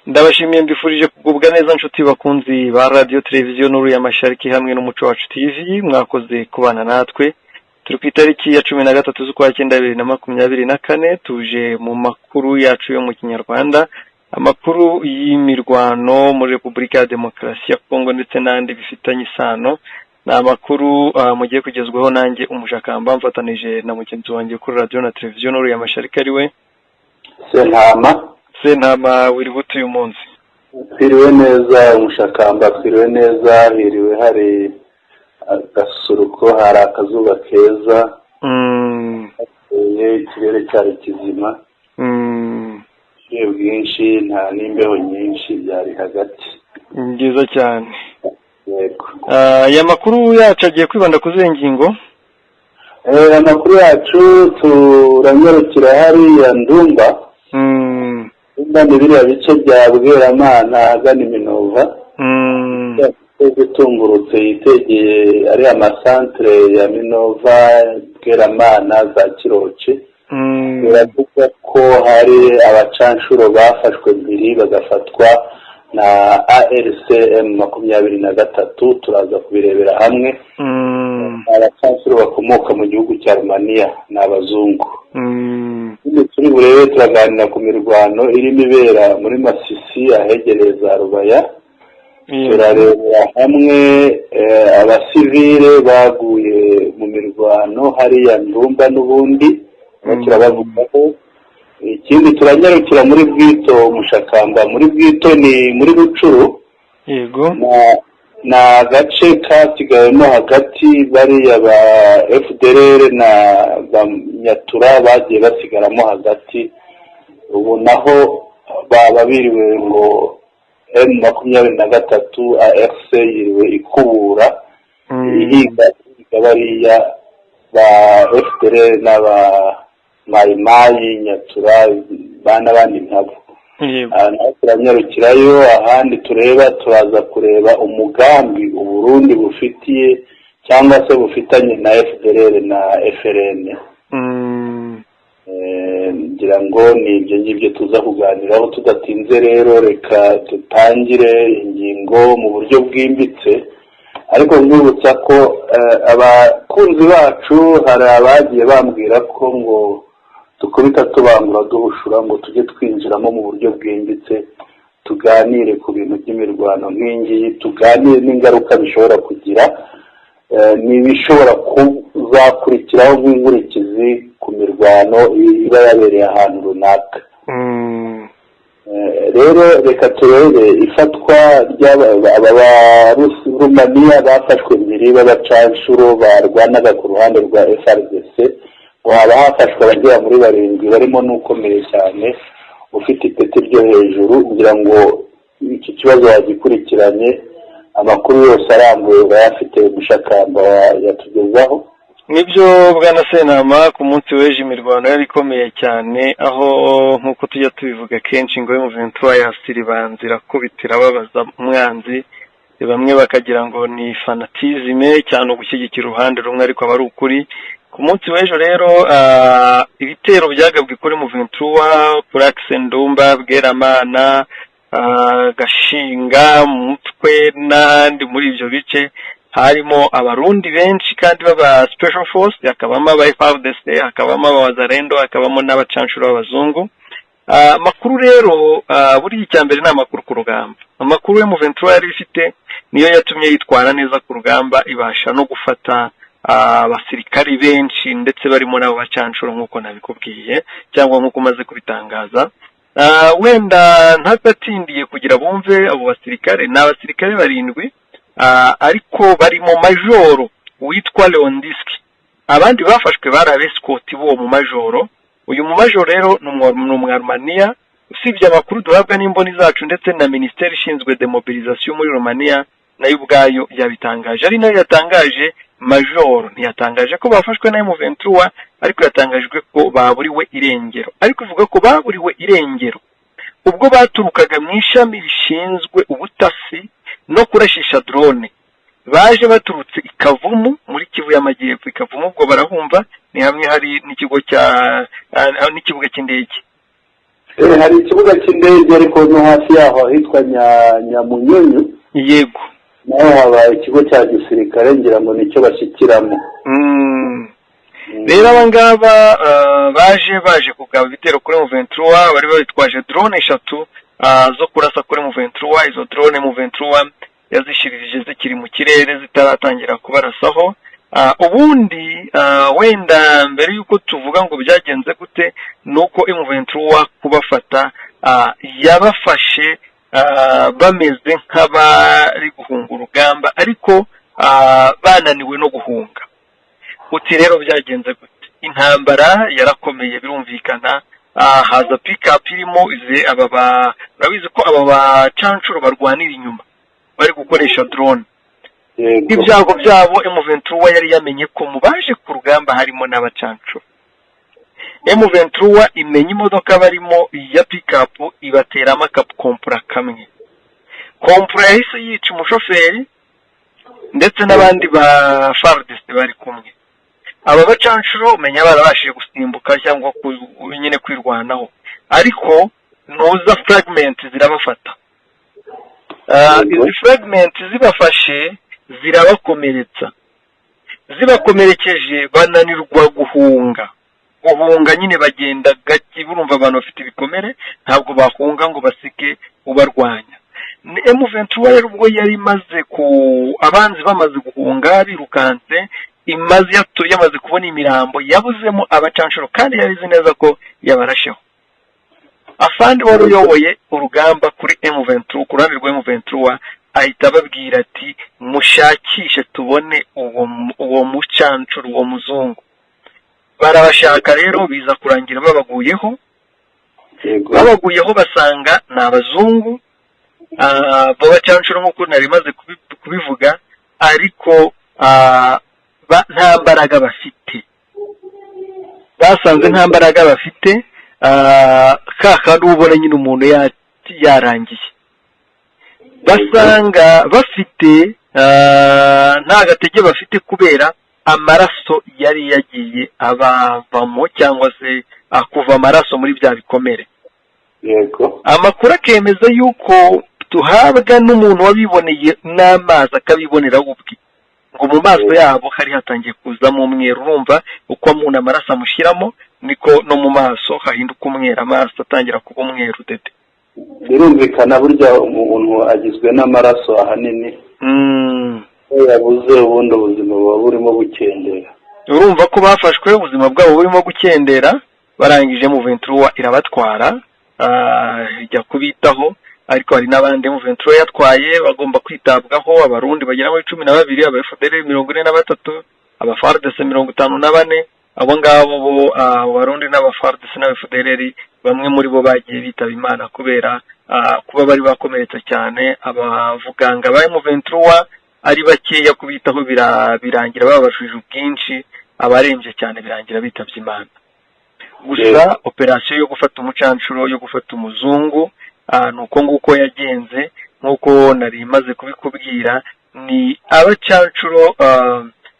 Ndabashimiye mbifurije kugubwa neza nshuti bakunzi ba radio televiziyo Nuru ya Mashariki hamwe n'umuco wacu TV, mwakoze kubana natwe. Turi ku itariki ya 13 z'ukwa 9 2024, tuje mu makuru yacu yo mu Kinyarwanda, amakuru y'imirwano muri Repubulika ya Demokarasi ya Kongo ndetse n'andi bifitanye isano. Na amakuru mugiye kugezweho nanjye umushakamba mfatanije na mugenzi wanjye kuri radio na televiziyo Nuru ya Mashariki ariwe Sentama wiri gutu uyu munsi. Twiriwe neza umushakamba, twiriwe neza, hiriwe hari agasuruko, hari akazuba keza, ikirere cyari kizima, iyo bwinshi nta n'imbeho nyinshi byari hagati. Ngiza cyane. Yego. Ya makuru yacu agiye kwibanda ku zengingo. Amakuru yacu turanyarukira hariya Ndumba. Ndumba biriya bice bya Bweramana agana Minova. Gutungurutse yitegeye ari amasantre ya Minova, Bweramana za Kiroce. Biravuga ko hari abacanshuro bafashwe mbiri bagafatwa na ARCM 23, turaza kubirebera hamwe. Abacanshuro bakomoka mu gihugu cya Romania n'abazungu. Turi burebe turaganira ku mirwano irimo ibera muri Masisi ahegereye za Rubaya. Turarebera hamwe abasivile baguye mu mirwano hariya Ndumba n'ubundi turabavugaho. Ikindi turanyarukira muri Bwito umushakamba, muri Bwito ni muri Rucuru. Yego. Na gace katigayemo hagati bariya ba FDLR na Nyatura bagiye basigaramo hagati. Ubu naho babiriwe ngo M23 AFC yiriwe ikubura ihiga bariya ba FDLR n'aba Mayimayi Nyatura bana bandi nkabo. Turanyarukirayo ahandi tureba, turaza kureba umugambi Uburundi bufitiye cyangwa se bufitanye na FDLR na FRN. Ngira ngo ni ibyo ngibyo tuza kuganiraho. Tudatinze rero reka tutangire ingingo mu buryo bwimbitse, ariko nkibutsa ko abakunzi bacu hari abagiye bambwira ko ngo tukubita tubangura duhushura ngo tujye twinjiramo mu buryo bwimbitse, tuganire ku bintu by'imirwano nk'ingiyi, tuganire n'ingaruka bishobora kugira, n'ibishobora kuzakurikiraho nk'inkurikizi ku mirwano iba yabereye ahantu runaka. Rero reka turebe ifatwa ry'Abarumaniya bafashwe mbere b'abacanshuro barwanaga ku ruhande rwa FARDC. Waba hafashwe abagera muri 7 barimo n'ukomeye cyane ufite ipeti ryo hejuru. Ngira ngo iki kibazo yagikurikiranye, amakuru yose arambuye bayafite umushakamba yatugezaho. Nibyo bwana Sentama, ku munsi w'ejo imirwano yari ikomeye cyane, aho nkuko tujya tubivuga kenshi ngo M23 yasiribanzira kubitira babaza umwanzi, bamwe bakagira ngo ni fanatisme cyane gushyigikira uruhande rumwe ariko aba ari ukuri. Ku munsi w'ejo rero ibitero byagabwe kuri M23 kuri Ndumba, Bweramana, Gashinga, Mutwe n'andi muri ibyo bice harimo abarundi benshi kandi baba special force, hakabamo aba FARDC, hakabamo abazarendo, hakabamo n'abacanshuro b'abazungu. Amakuru rero buri cyambere ni amakuru ku rugamba. Amakuru ya M23 yari ifite niyo yatumye yitwara neza ku rugamba, ibasha no gufata abasirikari benshi ndetse barimo nabo bacanshuro nk'uko nabikubwiye cyangwa nk'uko maze kubitangaza. Wenda ntatatindiye kugira bumve abo basirikare n'abasirikare 7, ariko barimo majoro witwa Leondiski. Abandi bafashwe bari abescoti bo mu majoro. Uyu mu majoro rero n'umwarumaniya, usibye amakuru duhabwa n'imboni zacu ndetse na ministeri ishinzwe demobilisation muri Romania nayo ubwayo yabitangaje. Ari nayo yatangaje majoro, ntiyatangaje ko bafashwe na M23, ariko yatangajwe ko baburiwe irengero. Ariko ivuga ko baburiwe irengero ubwo baturukaga mu ishami rishinzwe ubutasi no kurashisha drone. Baje baturutse Ikavumu muri Kivu y'Amajyepfo. Ikavumu ubwo barahumva, ni hamwe hari n'ikigo cya n'ikibuga cy'indege. hari ikibuga cy'indege ariko no hafi yaho ahitwa Nyamunyunyu. Yego. Naho haba ikigo cya gisirikare ngira ngo nicyo bashyikiramo. Rero abangaba baje kugaba ibitero kuri M23, bari bitwaje drone 3 zo kurasa kuri M23. Izo drone M23 yazishiririje zikiri mu kirere zitaratangira kubarasaho. Ubundi wenda mbere yuko tuvuga ngo byagenze gute nuko M23 kubafata yabafashe bameze nk'abari guhunga urugamba ariko bananiwe no guhunga. Uti rero byagenze gute? Intambara yarakomeye birumvikana, haza pick-up irimo ize urabizi ko aba bacancuro barwanira inyuma bari gukoresha drone. Ibyago byabo M23 yari yamenye ko mubaje ku rugamba harimo n'abacancuro. M23 imenya imodoka barimo ya pick-up ibatera amakapu kompura kamwe. Kompura yahise yica umushoferi ndetse n'abandi ba FARDC bari kumwe. Aba bacancuro umenya barabashije gusimbuka cyangwa nyine kwirwanaho, ariko noza fragment zirabafata. Izi fragment zibafashe zirabakomeretsa, zibakomerekeje bananirwa guhunga nyine bagenda gake. Burumva abantu bafite ibikomere ntabwo bahunga ngo basike ubarwanya. M23 rero ubwo yari maze abanzi bamaze guhunga birukanse, yamaze kubona imirambo yabuzemo abacancuro kandi yarizi neza ko yabarasheho. Afandi wari uyoboye urugamba kuri M23 ku ruhande rwa M23 ahita babwira ati mushakishe tubone uwo mucancuro uwo muzungu. Barabashaka rero biza kurangira babaguyeho basanga n'abazungu babacancuro nk'uko nari maze kubivuga, ariko nta mbaraga bafite. Basanze nta mbaraga bafite, kakandi ubona nyine umuntu yarangiye. Basanga bafite nta gatege bafite kubera amaraso yari yagiye abavamo cyangwa se kuva amaraso muri bya bikomere. Yego. Amakuru akemeza yuko tuhabwa n'umuntu wabiboneye n'amazi akabibonera ubwe ngo mu maso yabo hari hatangiye kuzamo umweru. Urumva uko umuntu amaraso amushyiramo niko no mu maso hahinduka umweru, amaso atangira kuba umweru dede. Birumvikana burya umuntu agizwe n'amaraso ahanini. Yabuze ubundi ubuzima buba burimo gukendera. Urumva ko bafashwe ubuzima bwabo burimo gukendera, barangije M23 irabatwara ijya kubitaho, ariko hari n'abandi M23 yatwaye bagomba kwitabwaho. Abarundi bagera muri 12, aba FDL 43, aba FARDC 54. Abo ngabo bo abarundi n'aba FARDC n'aba FDL bamwe muri bo bagiye bitaba Imana kubera kuba bari bakomeretse cyane. Abavuganga ba M23 ari bakeya kubitaho birangira babashuje ubwinshi, abarembye cyane birangira bitavye Imana. Gusa operation yo gufata umucancuro yo gufata umuzungu nuko nguko yagenze. Nkuko nari maze kubikubwira, ni abacancuro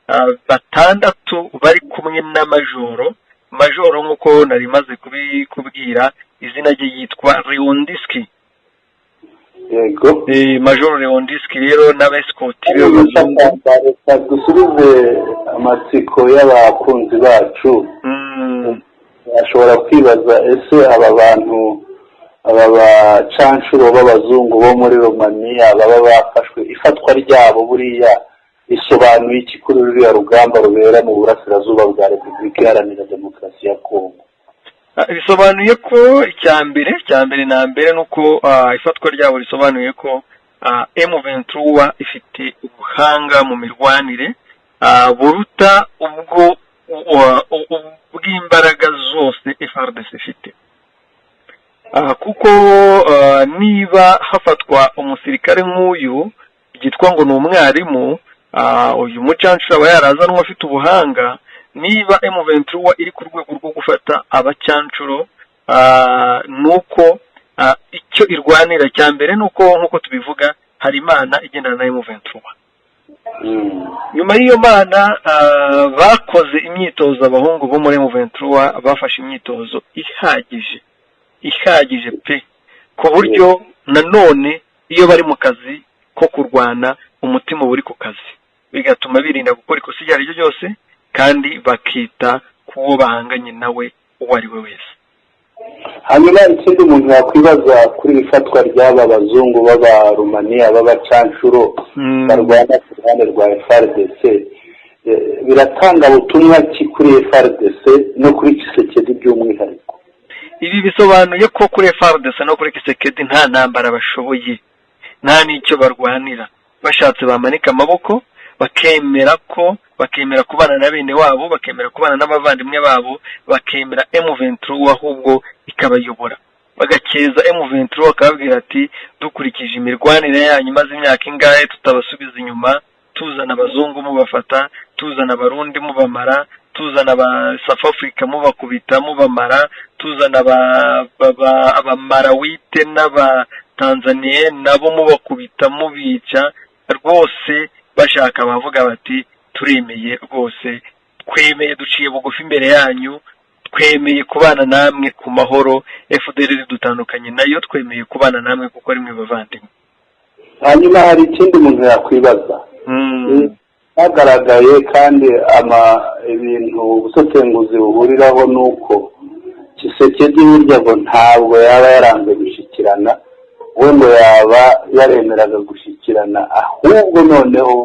6 bari kumwe na majoro nkuko nari maze kubikubwira, izina rye yitwa Leondiski. Yego. Major Leondiski rero n'abescoti b'abazungu. Dusubize amatsiko y'abakunzi bacu. Ashobora kwibaza ese aba bantu bacancuro b'abazungu bo muri Romania baba bafashwe, ifatwa ryabo buriya risobanuye iki kuri ruriya rugamba rubera mu burasirazuba bwa Repubulika Iharanira Demokarasi ya Kongo? Bisobanuye ko icyambere na mbere nuko ifatwa ryabo risobanuye ko M23 ifite ubuhanga mu mirwanire buruta ubwo bw'imbaraga zose FARDC ifite. Kuko niba hafatwa umusirikare nk'uyu byitwa ngo ni umwarimu, uyu mucancuro aba yarazanwa afite ubuhanga. Niba M23 iri ku rwego rwo gufata abacancuro, nuko icyo irwanira cyambere nuko nkuko tubivuga hari Imana igendana na M23. Nyuma y'iyo Mana bakoze imyitozo, abahungu bo muri M23 bafashe imyitozo ihagije ihagije pe, ku buryo nanone iyo bari mu kazi ko kurwana umutima uri ku kazi, bigatuma birinda gukora ikosa iryo ari ryo ryose kandi bakita ku wo bahanganye nawe uwo ari we wese. hanyuma ikindi umuntu yakwibaza kuri ifatwa ry'aba bazungu b'abarumaniya b'abacanshuro barwana ku ruhande rwa FARDC, biratanga ubutumwa ki kuri FARDC no kuri Tshisekedi by'umwihariko? Ibi bisobanuye ko kuri FARDC no kuri Tshisekedi nta ntambara bashoboye, nta n'icyo barwanira. Bashatse bamanika amaboko bakemera kubana na bene wabo, bakemera kubana n'abavandimwe babo, bakemera M23 ahubwo ikabayobora, bagakeza M23 bakababwira ati dukurikije imirwanire yanyu maze imyaka ingahe tutabasubiza inyuma, tuzana abazungu mubafata, tuzana abarundi mubamara, tuzana aba South Africa mubakubita mubamara, tuzana abamarawite n'aba Tanzania nabo mubakubita mubica. Rwose bashaka bavuga bati turemeye rwose, twemeye duciye bugufi imbere yanyu, twemeye kubana namwe ku mahoro, FDLR dutandukanye nayo twemeye kubana namwe kuko ari mwe bavandimwe. Hanyuma hari ikindi umuntu yakwibaza, hagaragaye kandi ibintu ubusesenguzi buhuriraho nuko Tshisekedi burya ngo ntabwo yaba yaranze gushyikirana, we ngo yaba yaremeraga gushyikirana, ahubwo noneho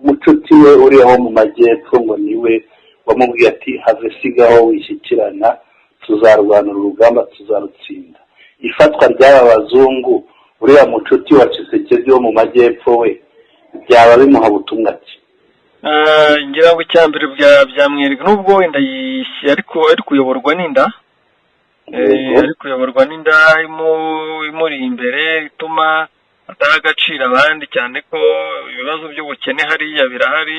mucuti we uriho mu majyepfo ngo niwe wamubwiye ati have sigaho wishyikirana, tuzarwanira urugamba tuzarutsinda. Ifatwa ry'aba bazungu uriya mucuti wa Tshisekedi wo mu majyepfo we byaba bimuha butumwa ki? Ngira ngo icyambere byamwereka nubwo wenda ariko kuyoborwa n'inda, ari kuyoborwa n'inda imuri imbere ituma ataha agaciro abandi, cyane ko ibibazo by'ubukene hariya birahari.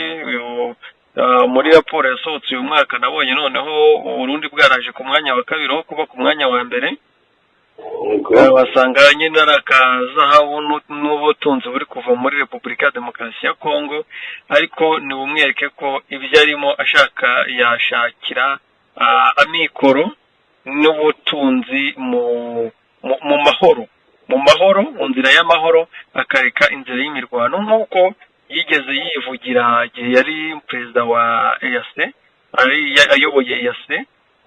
Muri raporo yasohotse uyu mwaka nabonye noneho Burundi bwaraje ku mwanya wa kabiri aho kuba ku mwanya wa mbere, wasanga nyine ari akazahabu n'ubutunzi buri kuva muri Repubulika ya Demokarasi ya Kongo, ariko ntibumwereke ko ibyo arimo ashaka yashakira amikoro n'ubutunzi mu mahoro, mu nzira y'amahoro, akareka inzira y'imirwano nk'uko yigeze yivugira igihe yari perezida wa EAC, ayoboye EAC,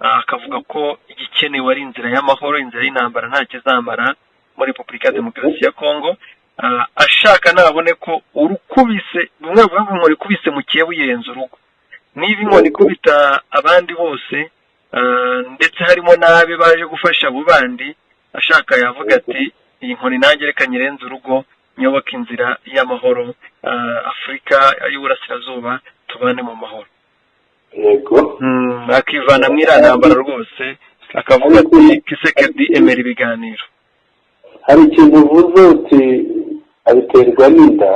akavuga ko igikenewe ari inzira y'amahoro, inzira y'intambara nta kizamara muri Repubulika ya Demokarasi ya Kongo. Ashaka nabone ko urukubise bimwe bavuga ngo rikubise mu kiyebu yenze urugo, niba inkoni ikubita abandi bose ndetse harimo n'abe baje gufasha abo bandi, ashaka yavuga ati iyi nkoni nanjye reka nyirenze urugo, nyoboka inzira y'amahoro, Afurika y'Uburasirazuba tubane mu mahoro. Yego. Akivana mu irantambara rwose, akavuga ati Tshisekedi emera ibiganiro. Hari ikintu uvuze uti abiterwa n'inda.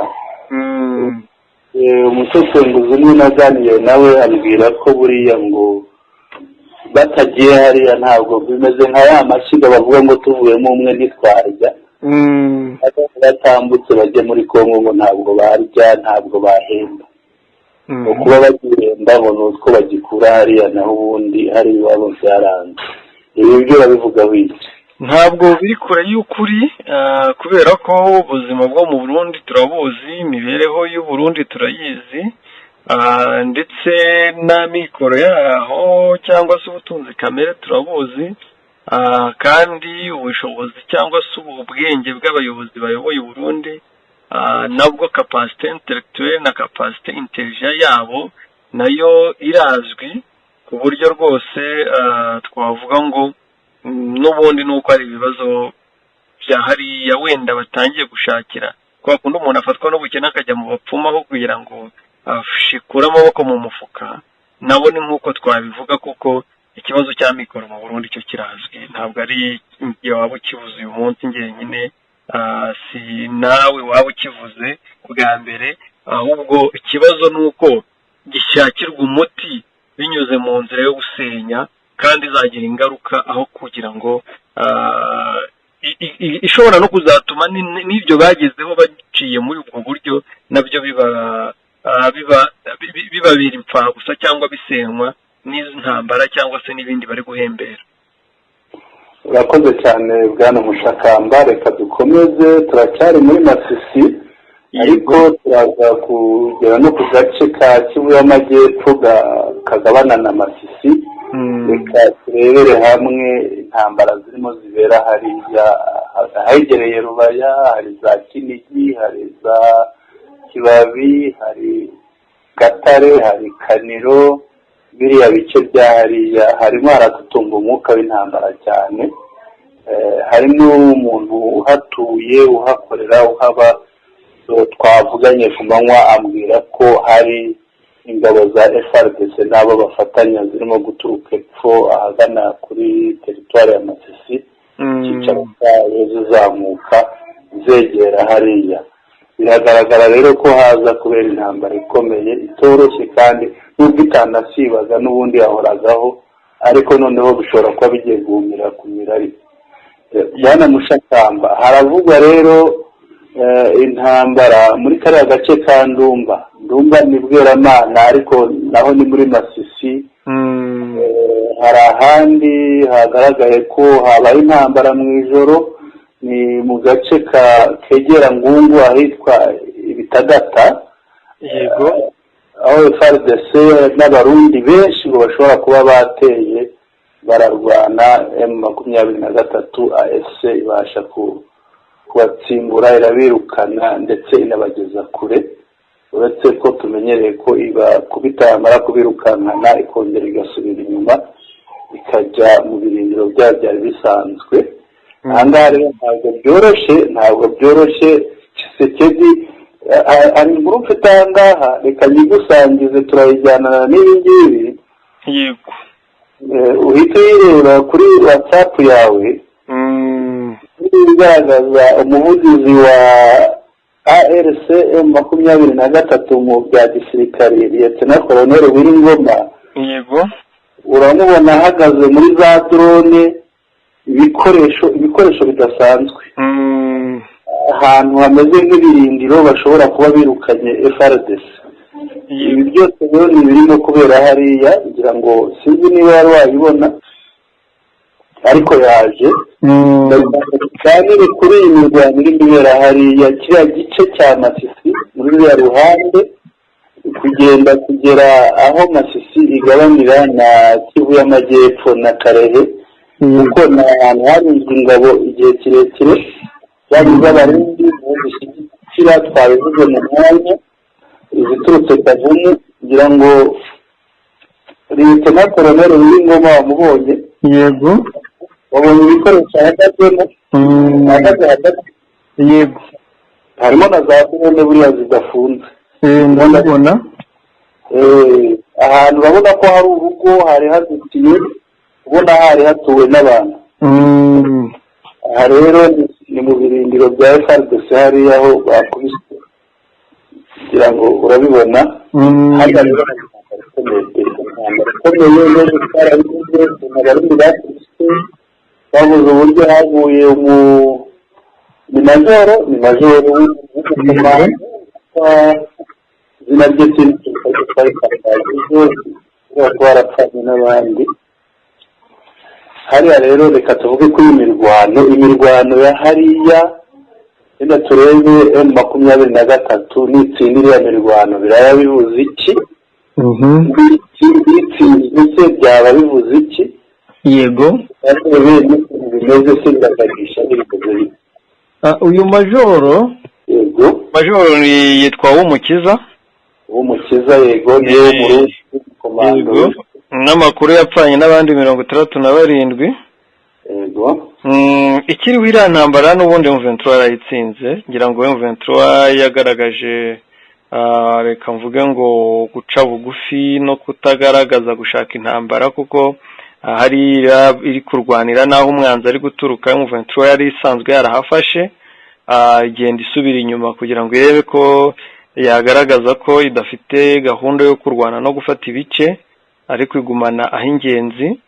Umusesenguzi umwe naganiriye nawe ambwira ko buriya ngo batagiye hariya ntabwo bimeze nka ya mashyiga bavuga ngo tuvuyemo umwe ntitwarya, batambutse bajya muri Kongo ngo ntabwo barya, ntabwo bahemba. Kuba bagihemba ngo ni utwo bagikura hariya naho ubundi hari iwabo byaranze. Ibi byo babivuga wiki? Ntabwo biri kure y'ukuri, kubera ko ubuzima bwo mu Burundi turabuzi, imibereho y'u Burundi turayizi, ndetse n'amikoro yaho cyangwa se ubutunzi kamere turabuzi, kandi ubushobozi cyangwa se ubwenge bw'abayobozi bayoboye u Burundi, nabwo capacité intellectuelle na capacité intelligente yabo nayo irazwi, ku buryo rwose twavuga ngo n'ubundi nuko ari ibibazo bya hariya wenda batangiye gushakira kwa kundi umuntu afatwa n'ubukene akajya mu bapfumu aho kugira ngo ashikure amaboko mu mufuka. Nabo ni nk'uko twabivuga, kuko ikibazo cya mikoro mu Burundi cyo kirazwi, ntabwo ari igihe waba ukivuze uyu munsi njyenyine, si nawe waba ukivuze bwa mbere, ahubwo ikibazo ni uko gishakirwa umuti binyuze mu nzira yo gusenya, kandi izagira ingaruka aho kugira ngo ishobora no kuzatuma n'ibyo bagezeho baciye muri ubwo buryo nabyo bibabira impfagusa cyangwa bisenywa n'izi ntambara cyangwa se n'ibindi bari guhembera. urakoze cyane bwana Mushakamba, reka dukomeze, turacyari muri Masisi ariko turaza kugera no ku gace ka Kivu y'Amajyepfo kagabana na Masisi. Reka turebere hamwe intambara zirimo zibera hariya ahegereye Rubaya, hari za Kinigi, hari za Kibabi, hari Gatare, hari Kaniro, biriya bice bya hariya harimo haratutumba umwuka w'intambara cyane. Harimo umuntu uhatuye uhakorera uhaba, twavuganye ku manywa ambwira ko hari ingabo za FARDC n'abo bafatanya zirimo guturuka epfo ahagana kuri teritwari ya Masisi, icyicaro cyayo zizamuka zegera hariya. Biragaragara rero ko haza kubera intambara ikomeye itoroshye kandi nubwo itanasibaga n'ubundi yahoragaho, ariko noneho bishobora kuba bigiye guhumira ku mirari. Bwana Mushakamba, haravugwa rero intambara muri kariya gace ka Ndumba ni Bweramana, ariko naho ni muri Masisi. Hari ahandi hagaragaye ko habaye intambara mu ijoro, ni mu gace kegera Ngungu ahitwa Ibitagata. Yego. Aho FARDC n'abarundi benshi ngo bashobora kuba bateye bararwana, M23 AFC ibasha kubatsimbura, irabirukana ndetse inabageza kure. Uretse ko tumenyereye ko kubita yamara kubirukankana ikongera igasubira inyuma ikajya mu birindiro byayo byari bisanzwe. Ahangaha rero ntabwo byoroshye. Tshisekedi ari inkuru mfite ahangaha, reka nyigusangize turayijyana n'ibi ngibi. Yego. Uhita uyireba kuri WhatsApp yawe, igaragaza umuvugizi wa ARC M23 mu bya gisirikare Lieutenant Colonel Wiringoma. Yego. Uramubona ahagaze muri za drone, ibikoresho bidasanzwe, ahantu hameze nk'ibirindiro bashobora kuba birukanye FARDC. Ibi byose rero ni birimo kubera hariya, ngira ngo sinzi niba wari wayibona ariko yaje. Kandi kuri iyi mirwano iri kubera hariya kiriya gice cya Masisi muri ruriya ruhande kugera aho Masisi igabanira na Kivu y'Amajyepfo na Karehe, kuko ni ahantu harinzwe ingabo igihe kirekire zari z'abarundi zishyigikira, twabivuze mu mwanya, iziturutse Kavumu. Ngira ngo Lieutenant Colonel Wiringoma wamubonye. Yego. Wabonye ibikoresho ahagazemo? Ahagaze hagati. Yego. Harimo na za drone buriya zidafunze. Ndabona. Ahantu urabona ko hari urugo, hari hazitiye, ubona hari hatuwe n'abantu. Aha rero ni mu birindiro bya FARDC hariya aho bakubise, kugira ngo urabibona. Hariya rero ikomeye neza twarabivuze, abarundi bakubise babuze uburyo haguye ni majoro izina rye twarapfanye n'abandi. Hariya rero reka tuvuge ko imirwano ya hariya, reka turebe M23 n'itsinda iriya mirwano biraba bivuze iki? Itsinzwe se byaba bivuze iki? Yego. Bimeze se birakagisha birikoze bite? Uyu majoro yitwa Uwumukiza. Yego, niyo mu komando. N'amakuru yapfanye n'abandi 67. Yego. Ikiriho iriya ntambara n'ubundi M23 yarayitsinze. Ngira ngo M23 yagaragaje reka mvuge ngo guca bugufi no kutagaragaza gushaka intambara, kuko hari iri kurwanira naho umwanzi ari guturuka. M23 yari isanzwe yarahafashe, igenda isubira inyuma kugira ngo irebe ko yagaragaza ko idafite gahunda yo kurwana no gufata ibice, ariko igumana aho ingenzi.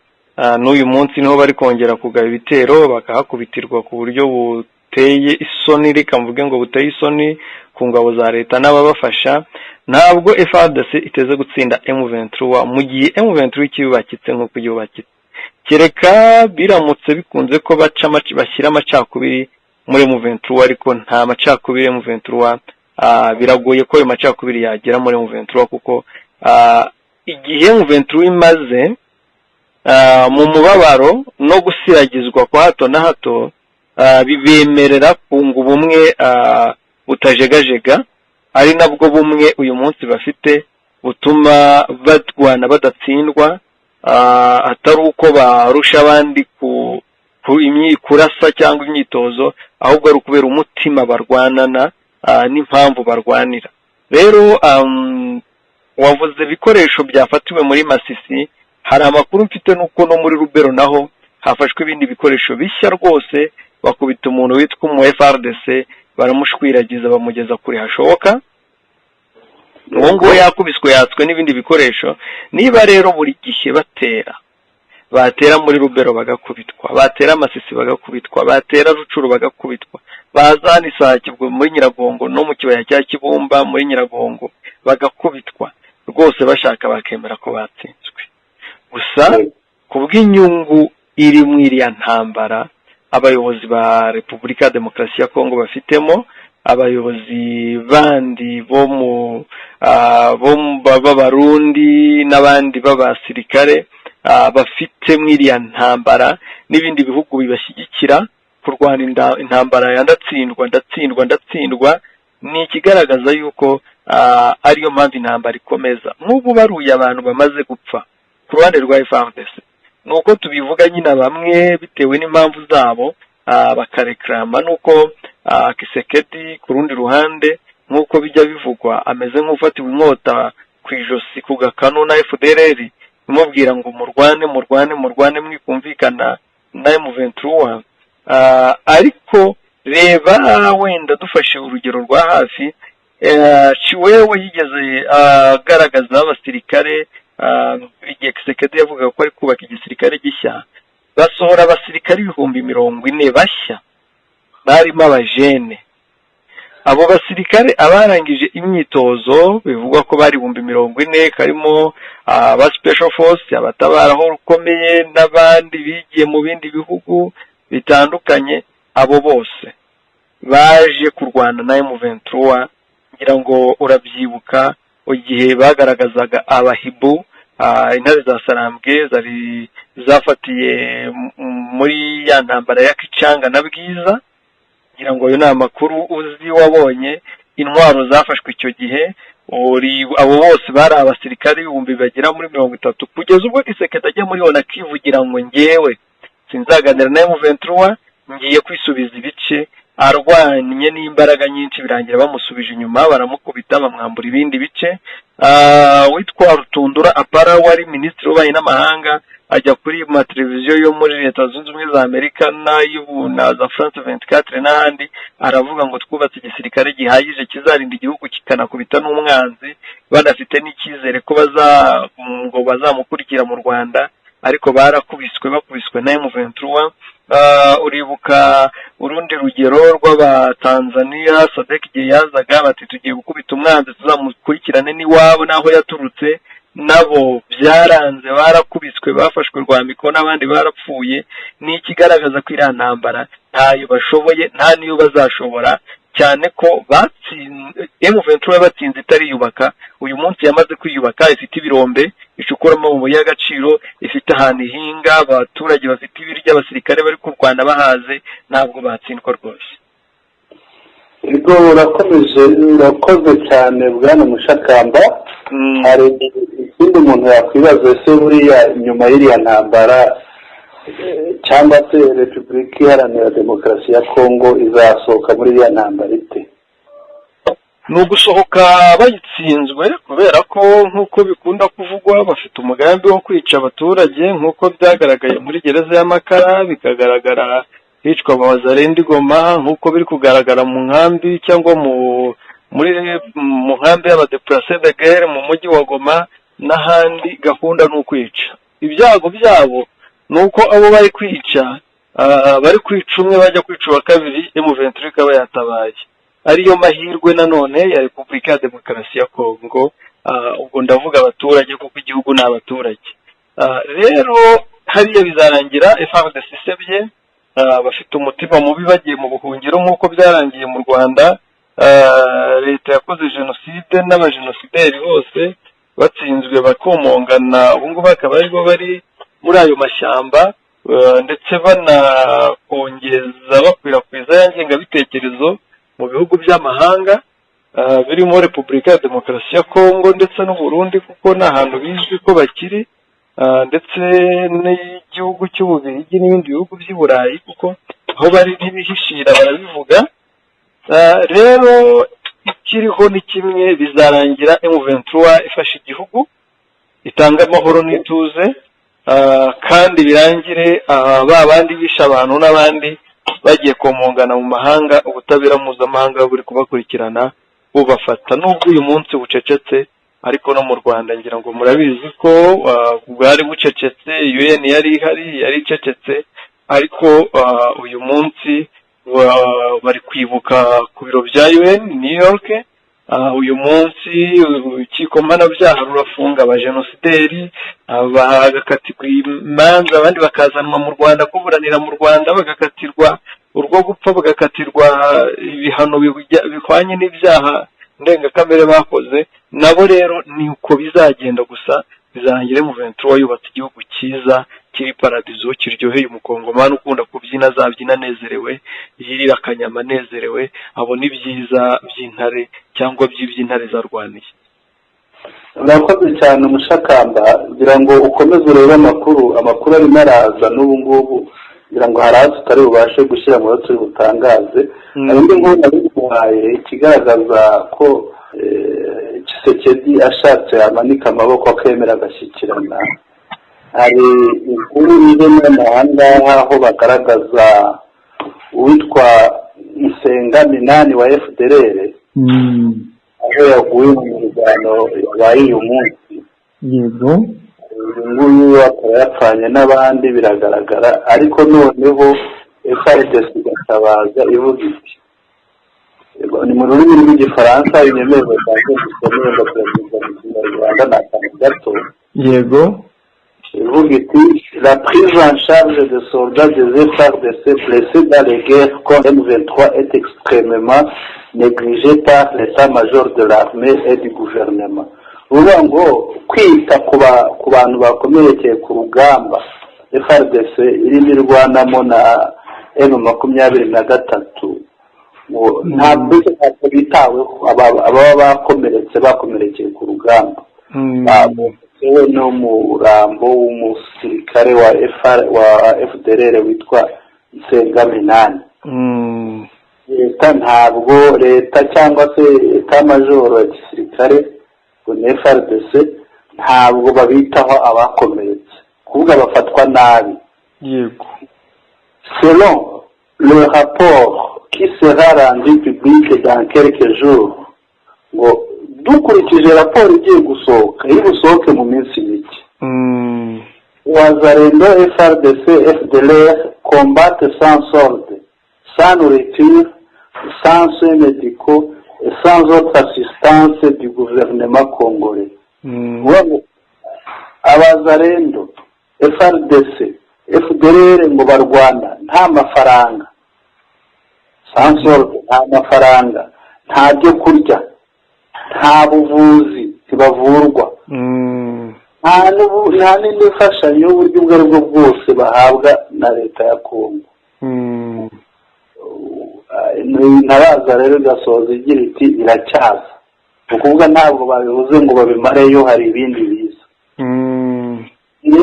N'uyu munsi niho bari kongera kugaba ibitero bakahakubitirwa ku buryo buteye isoni, reka mvuge ngo buteye isoni ku ngabo za leta n'ababafasha. Ntabwo FARDC iteze gutsinda M23 mu gihe M23 ikibakitse nk'uko yubakitse. kereka biramutse bikunze ko bashyira amacakubiri muri M23, ariko nta macakubiri M23, biragoye ko ayo macakubiri yagera muri M23 kuko igihe M23 imaze mu mubabaro no gusiragizwa kwa hato na hato, bibemerera kunga ubumwe butajegajega, ari nabwo bumwe uyu munsi bafite butuma barwana badatsindwa, atari uko barusha abandi kurasa cyangwa imyitozo, ahubwo ari ukubera umutima barwanana n'impamvu barwanira. Rero wavuze ibikoresho byafatiwe muri Masisi, hari amakuru mfite nuko no muri Rubero naho hafashwe ibindi bikoresho bishya rwose, bakubita umuntu witwa mu FRDC baramushwiragiza bamugeza kuri hashoboka. Uwo ngo yakubiswe yatswe n'ibindi bikoresho. Niba rero buri gihe batera muri Rubero bagakubitwa, batera Masisi bagakubitwa, batera Rucuru bagakubitwa, bazana Isake muri Nyiragongo no mu kibaya cya Kibumba muri Nyiragongo bagakubitwa, rwose bashaka bakemera ko batsinzwe. Gusa kubw'inyungu iri mu iriya ntambara abayobozi ba Repubulika ya Demokarasi ya Kongo bafitemo, abayobozi bandi bo b'Abarundi n'abandi b'abasirikare bafite mu iriya ntambara, n'ibindi bihugu bibashyigikira kurwana intambara ya ndatsindwa, ni ikigaragaza yuko ariyo mpamvu intambara ikomeza. Nk'ubu baruye abantu bamaze gupfa ku ruhande rwa FARDC, nuko tubivuga nyine bamwe bitewe n'impamvu zabo bakareklama, nuko Kisekedi ku rundi ruhande nk'uko bijya bivugwa ameze nk'ufatiwe inkota ku ijosi ku gakanu na FDLR, imubwira ngo murwane mwikumvikana na M23. Ariko reba wenda dufashe urugero rwa hafi, Chiwewe yigeze agaragaza abasirikare igihe Kisekedi yavuga ko ari kubaka igisirikare gishya, basohora abasirikare 40,000 bashya barimo abajene. Abo basirikare abarangije imyitozo bivugwa ko bari 40,000, karimo aba special force, abatabaraho rukomeye n'abandi bigiye mu bindi bihugu bitandukanye. Abo bose baje kurwana na M23, ngira ngo urabyibuka igihe bagaragazaga abahibu, intare za Sarambwe zari zafatiye muri ya ntambara ya Kicanga na Bwiza. Ngira ngo yo na makuru uzi wabonye intwaro zafashwe icyo gihe. Abo bose bari abasirikare 1000 bagera muri 30, kugeza ubwo Kisekedi ajya muri ona kivugira ngo ngewe sinzaganira na M23, ngiye kwisubiza ibice. Arwanye n'imbaraga nyinshi, birangira bamusubije inyuma, baramukubita bamwambura ibindi bice. Witwa Rutundura Apara wari minisitiri w'ububanyi n'amahanga ajya kuri mateleviziyo yo muri Leta Zunze Ubumwe za Amerika na za France 24 n'ahandi, aravuga ngo twubatse igisirikare gihagije kizarinda igihugu kikanakubita n'umwanzi, banafite n'icyizere ko bazamukurikira mu Rwanda. Ariko bakubiswe na M23. Uribuka urundi rugero rw'Abatanzania, Sadek igihe yazaga bati tugiye gukubita umwanzi tuzamukurikirane n'iwabo n'aho yaturutse, nabo byaranze, barakubiswe, bafashwe rwamiko n'abandi barapfuye. Ni ikigaragaza ko iriya ntambara ntayo bashoboye, nta niyo bazashobora, cyane ko M23 batsinze itariyubaka. Uyu munsi yamaze kwiyubaka, ifite ibirombe icukuramo amabuye y'agaciro, ifite ahantu ihinga, abaturage bafite ibiryo, abasirikare bari kurwana bahaze, ntabwo batsindwa rwose. Ego urakoze cyane Bwana Mushakamba. Hari ikindi umuntu yakwibaza, ese buriya inyuma y'iriya ntambara cyangwa se Repubulika Iharanira Demokarasi ya Kongo izasohoka muri iriya ntambara ite? Ni ugusohoka bayitsinzwe, kubera ko nk'uko bikunda kuvugwa bafite umugambi wo kwica abaturage, nk'uko byagaragaye muri gereza y'Amakara, bikagaragara hicwa Abazarendo Goma, nk'uko biri kugaragara mu nkambi cyangwa mu nkambi y'abadeplace de guerre mu mujyi wa Goma n'ahandi. Gahunda ni ukwica. Ibyago byabo nuko abo bari kwica umwe bajya kwica uwa kabiri, M23 ikaba yatabaye. Ariyo mahirwe nanone ya Repubulika ya Demokarasi ya Kongo. Ubwo ndavuga abaturage kuko igihugu n'abaturage. Rero hariya bizarangira FARDC isebye, bafite umutima mubi bagiye mu buhungiro nk'uko byarangiye mu Rwanda. Leta yakoze jenoside n'abajenosideri bose batsinzwe bakomongana, ubu ngubu bakaba aribo bari muri ayo mashyamba, ndetse banakongeza bakwirakwiza ya ngengabitekerezo mu bihugu by'amahanga, birimo Repubulika ya Demokarasi ya Kongo ndetse n'u Burundi, kuko nta hantu bizwi ko bakiri, ndetse n'igihugu cy'Ububiligi n'ibindi bihugu by'i Burayi, kuko aho bari ntibihishira barabivuga. Rero ikiriho ni kimwe, bizarangira M23 ifashe igihugu, itanga amahoro n'ituze, kandi birangire ba bandi bisha abantu n'abandi bagiye komongana mu mahanga, ubutabera mpuzamahanga buri kubakurikirana bubafata. Nubwo uyu munsi bucecetse, ariko no mu Rwanda ngira ngo murabizi ko bwari bucecetse, UN yari ihari, yari icecetse, ariko uyu munsi bari kwibuka ku biro bya UN New York. Uyu munsi urukiko mpanabyaha rurafunga abajenosideri, bagakatirwa imanza, abandi bakazanwa mu Rwanda kuburanira mu Rwanda, bagakatirwa urwo gupfa, bagakatirwa ibihano bihwanye n'ibyaha ndengakamere bakoze. Nabo rero ni uko bizagenda, gusa bizarangire M23 yubatse igihugu cyiza kiri paradizo, kiryoheye umukongomani ukunda kubyina, azabyina anezerewe, yirira akanyama anezerewe, abona ibyiza by'intare cyangwa by'iby'intare zarwaniye. Urakoze cyane Umushakamba, kugira ngo ukomeze urebe amakuru arimo araza n'ubu ngubu, kugira ngo haraza tutari bubashe gushyira mu turi butangaze. Indi nkuru nabiguhaye ikigaragaza ko Tshisekedi ashatse amanika amaboko akemera agashyikirana. Hari inkuru iri n'amahanga aho bagaragaza uwitwa Nsenga Minani wa FDLR, aho yaguye mu mirwano yabaye uyu munsi. Yego, uyu nguyu akaba yapfanye n'abandi biragaragara, ariko noneho FARDC igatabaza ivuga iti, ni mu rurimi rw'igifaransa, inyemezo zanjye zisomeye ndakubaza mu Kinyarwanda n'akantu gato. yego, ivuga iti, la prise en charge des soldats des FARDC blessés dans les guerres contre M23 est extrêmement négligée par l'état-major de l'armée et du gouvernement. Uvuga ngo kwita ku bantu bakomerekeye ku rugamba FARDC irimo irwanamo na M23, ntabwo bitaweho ababa bakomerekeye ku rugamba. Yewe n'umurambo w'umusirikare wa FDLR witwa Nsenga Minani. Leta cyangwa se etat-major ya gisirikare ngo ni FARDC ntabwo babitaho abakomeretse, kuvuga bafatwa nabi. yego. Selon le rapport qui sera rendu public dans quelques jours, ngo dukurikije raporo igiye gusohoka, ibusohoke mu minsi mike, Wazalendo, FARDC, FDLR combattent sans solde, sans nourriture, sans soins médicaux et sans autre assistance du gouvernement congolais. Abazalendo, FARDC, FDLR ngo barwana nta mafaranga, sans solde, nta mafaranga, nta byo kurya, nta buvuzi, ntibavurwa, nta n'imfashanyo y'uburyo ubwo ari bwo bwose bahabwa na leta ya Kongo. Ntabaza rero gasoza igira iti iracyaza, ukuvuga ntabwo babivuze ngo babimareyo, hari ibindi biza.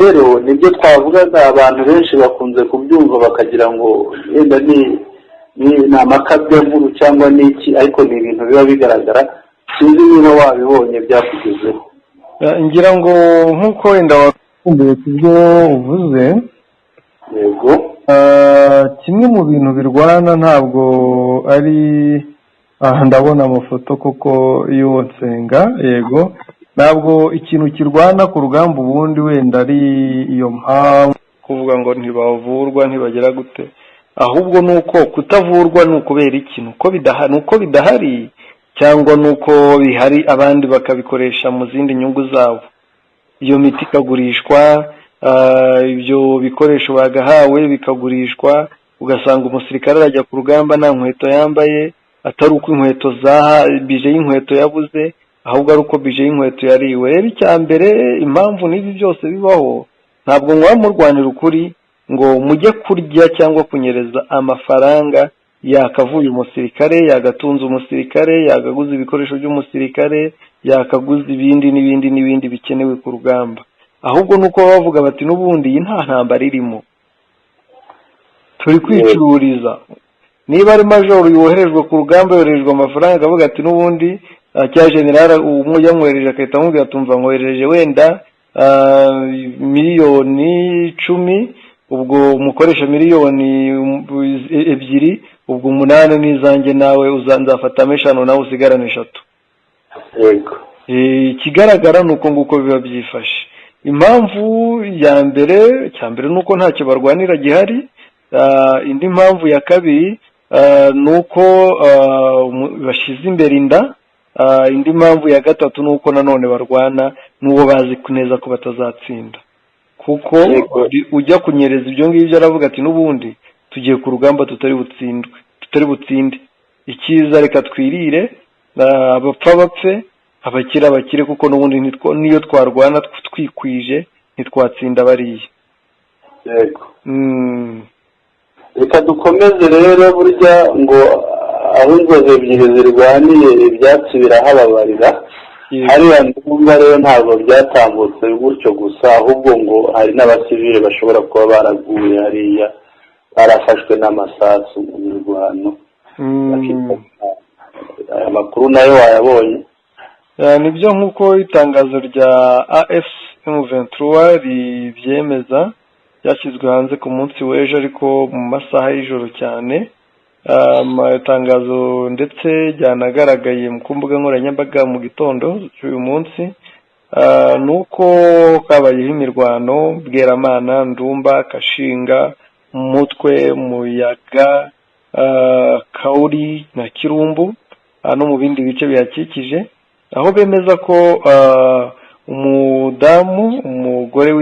Rero nibyo twavugaga, abantu benshi bakunze kubyumva bakagira ngo yenda ni amakabya nkuru cyangwa n'iki, ariko ni ibintu biba bigaragara. Sinzi niba wabibonye byakugezeho. Ngira ngo nk'uko wenda wakumbuye kubyo uvuze. Yego. Kimwe mu bintu birwana ntabwo ari ndabona amafoto koko y'uwo Nsenga. Yego, ntabwo ikintu kirwana ku rugamba ubundi wenda ari iyo mpamvu kuvuga ngo ntibavurwa ntibagera gute, ahubwo nuko kutavurwa ni ukubera ikintu uko bidahari cyangwa nuko bihari abandi bakabikoresha mu zindi nyungu zabo. Iyo miti ikagurishwa, ibyo bikoresho bagahawe bikagurishwa, ugasanga umusirikare arajya ku rugamba nta nkweto yambaye, atari uko inkweto bije y'inkweto yabuze, ahubwo ari uko bije y'inkweto yariwe. Rero icya mbere impamvu n'ibi byose bibaho, ntabwo mwaba murwanira ukuri ngo mujye kurya cyangwa kunyereza amafaranga yakavuye umusirikare, yagatunze umusirikare, yagaguze ibikoresho by'umusirikare, yakaguze ibindi n'ibindi n'ibindi bikenewe ku rugamba. Ahubwo nuko bavuga bati n'ubundi iyi nta ntambara irimo, turi kwicururiza. Niba ari majoro yoherejwe ku rugamba yoherejwe amafaranga, akavuga ati n'ubundi cya general yamwohereje akahita amubwira tumva mwohereje wenda miliyoni 10, ubwo mukoresha miliyoni 2, ubwo 8 n'izanjye nawe nzafatamo 5 nawe usigarane 3. Yego. Ikigaragara nuko nguko biba byifashe. Impamvu ya mbere nuko ntacyo barwanira gihari. Indi mpamvu ya kabiri nuko bashize imbere inda. Indi mpamvu ya gatatu nuko nanone barwana n'uwo bazi neza ko batazatsinda, kuko ujya kunyereza ibyo ngibyo aravuga ati n'ubundi tugiye ku rugamba tutari butsinde, icyiza reka twirire, abapfa bapfe, abakire bakire, kuko n'ubundi niyo twarwana twikwije ntitwatsinda bariya. Yego. Reka dukomeze rero, burya ngo aho inzozi ebyiri zirwaniye ibyatsi birahababarira. Hariya ndumva rero ntabwo byatambutse gutyo gusa, ahubwo ngo hari n'abasivile bashobora kuba baraguye hariya, barafashwe n'amasasu mu mirwano. Aya makuru nayo wayabonye? Nibyo, nk'uko itangazo rya AFM23 ribyemeza, ryashyizwe hanze ku munsi w'ejo ariko mu masaha y'ijoro cyane. Amatangazo ndetse ryanagaragaye ku mbuga nkoranyambaga mu gitondo cy'uyu munsi, nuko kabayeho imirwano Bweramana, Ndumba, Kashinga, Mutwe, Muyaga, Kauri na Kirumbu no mu bindi bice bihakikije, aho bemeza ko umugore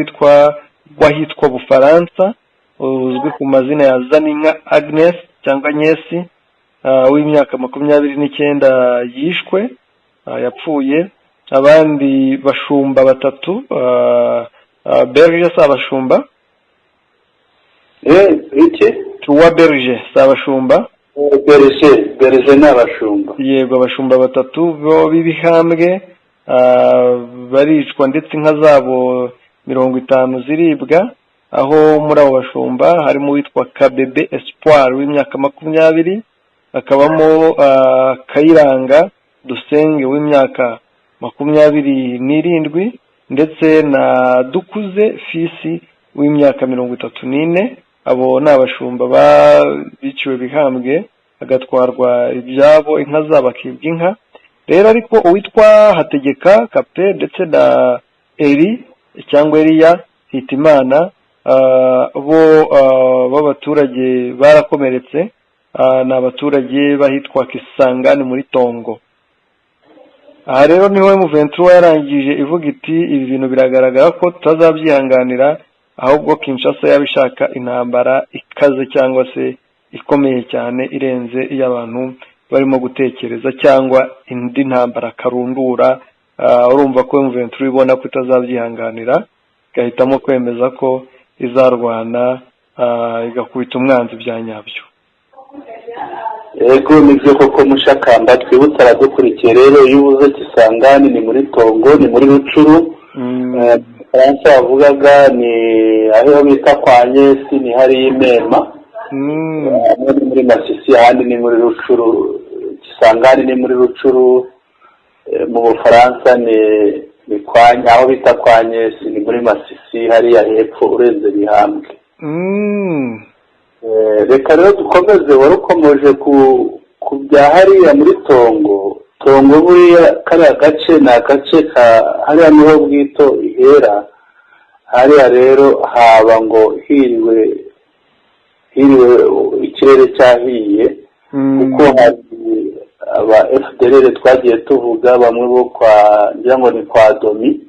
wahitwa Bufaransa uzwi ku mazina ya Zaninka Agnes cyangwa Nyesi, w'imyaka 29 yishwe, yapfuye. Abandi bashumba 3, Berge Sabashumba, iki tuwa Berge Sabashumba, Berge n'abashumba. Yego, abashumba 3 bo b'ibihambwe baricwa, ndetse inka zabo 50 ziribwa. Aho muri abo bashumba harimo witwa Kabebe Espoir w'imyaka 20, akabamo Kayiranga Dusenge w'imyaka 27, ndetse na Dukuze Fisi w'imyaka 34. Abo ni abashumba biciwe bihambwe, agatwarwa ibyabo, inka zabo akibwa inka. Rero ariko uwitwa Hategeka Kape ndetse na Eri cyangwa Eliya Hitimana, bo b'abaturage barakomeretse, ni abaturage bahitwa Kisangani muri Tongo. Aha rero niho M23 yarangije ivuga iti ibi bintu biragaragara ko tutazabyihanganira, ahubwo Kinshasa yabishaka intambara ikaze cyangwa se ikomeye cyane irenze iy'abantu barimo gutekereza, cyangwa indi ntambara karundura. Urumva ko M23 ibona ko itazabyihanganira, igahitamo kwemeza ko izarwana, igakubita umwanzi bya nyabyo. Yego, nibyo koko Mushakamba, twibutsa aradukurikiye rero, iyo uvuze Kisangani ni muri Tongo, ni muri Rucuru. Fransa yavugaga ni aho bita kwa Nyesi, ni hari Imema, ni muri Masisi, ahandi ni muri Rucuru. Kisangani ni muri Rucuru, mu Bufaransa ni kwa aho bita kwa Nyesi, ni muri Masisi hariya hepfo urenze Bihambwe. Reka rero dukomeze, warukomeje ku bya hariya muri Tongo. Buriya kariya gace ni agace hariya niho bwito ihera. Hariya rero haba ngo hiriwe ikirere cyahiye, kuko hari aba FDLR twagiye tuvuga, bamwe bo ngira ngo ni kwa Domi,